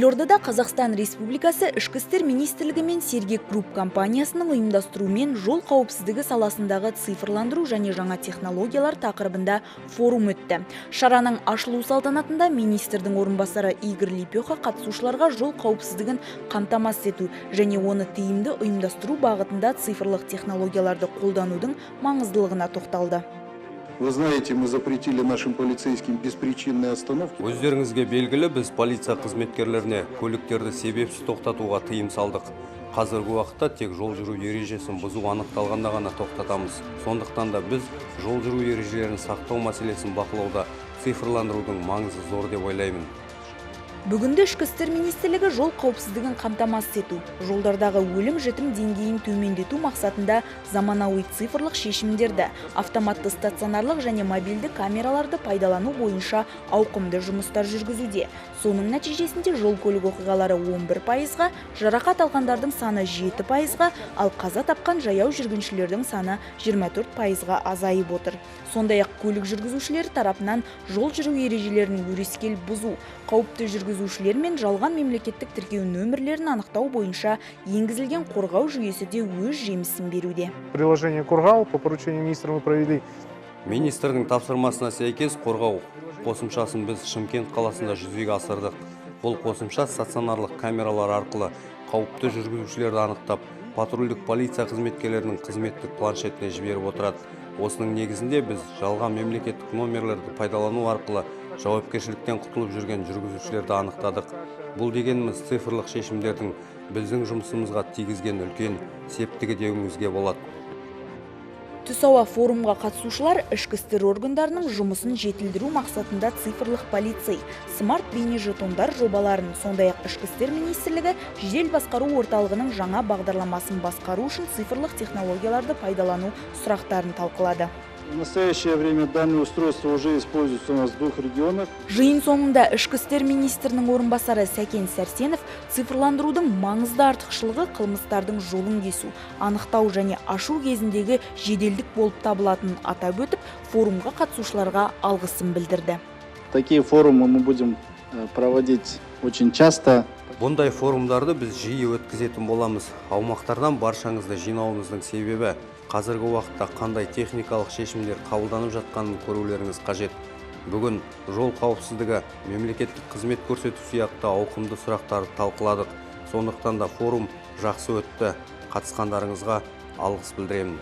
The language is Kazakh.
Елордада Қазақстан Республикасы Ішкі істер министрлігі мен Сергек Групп компаниясының ұйымдастыруымен жол қауіпсіздігі саласындағы цифрландыру және жаңа технологиялар тақырыбында форум өтті. Шараның ашылу салтанатында министрдің орынбасары Игорь Лепеха қатысушыларға жол қауіпсіздігін қамтамасыз ету және оны тиімді ұйымдастыру бағытында цифрлық технологияларды қолданудың маңыздылығына тоқталды. Вы знаете, мы запретили нашим полицейским беспричинные остановки. Өздеріңізге белгілі, біз полиция қызметкерлеріне көліктерді себепсіз тоқтатуға тыйым салдық. Қазіргі уақытта тек жол жүру ережесін бұзу анықталғанда ғана тоқтатамыз. Сондықтан да біз жол жүру ережелерін сақтау мәселесін бақылауда цифрландырудың маңызы зор деп ойлаймын. Бүгінде Ішкі істер министрлігі жол қауіпсіздігін қамтамасыз ету, жолдардағы өлім-жітім деңгейін төмендету мақсатында заманауи цифрлық шешімдерді, автоматты стационарлық және мобильді камераларды пайдалану бойынша ауқымды жұмыстар жүргізуде. Соның нәтижесінде жол көлік оқиғалары 11%-ға, жарақат алғандардың саны 7%-ға, ал қаза тапқан жаяу жүргіншілердің саны 24%-ға азайып отыр. Сондай-ақ көлік жүргізушілері тарапынан жол жүру ережелерін өрескел бұзу, қауіпті жүргізушілер мен жалған мемлекеттік тіркеу нөмірлерін анықтау бойынша енгізілген қорғау жүйесі де өз жемісін беруде. Приложение Қорғау по поручению министра мы провели. Министрдің тапсырмасына сәйкес қорғау қосымшасын біз Шымкент қаласында жүзеге асырдық. Бұл қосымша стационарлық камералар арқылы қауіпті жүргізушілерді анықтап, патрульдік полиция қызметкерлерінің қызметтік планшетіне жіберіп отырады. Осының негізінде біз жалған мемлекеттік номерлерді пайдалану арқылы жауапкершіліктен құтылып жүрген жүргізушілерді анықтадық. Бұл дегеніміз цифрлық шешімдердің біздің жұмысымызға тигізген үлкен септігі деуімізге болады. Түс ауа форумға қатысушылар ішкі істер органдарының жұмысын жетілдіру мақсатында цифрлық полицей, смарт бейнежетондар жобаларын, сондай-ақ Ішкі істер министрлігі жедел басқару орталығының жаңа бағдарламасын басқару үшін цифрлық технологияларды пайдалану сұрақтарын талқылады. В настоящее время данное устройство уже используется у нас в 2 регионах. Жиын соңында Ішкі істер министрінің орынбасары Сәкен Сәрсенов цифрландырудың маңызды артықшылығы қылмыстардың жолын кесу, анықтау және ашу кезіндегі жеделдік болып табылатынын атап өтіп, форумға қатысушыларға алғысын білдірді. Такие форумы мы будем проводить очень часто. Бұндай форумдарды біз жиі өткізетін боламыз. Аумақтардан баршаңызды жинауымыздың себебі қазіргі уақытта қандай техникалық шешімдер қабылданып жатқанын көрулеріңіз қажет. Бүгін жол қауіпсіздігі, мемлекеттік қызмет көрсету сияқты ауқымды сұрақтарды талқыладық. Сондықтан да форум жақсы өтті. Қатысқандарыңызға алғыс білдіремін.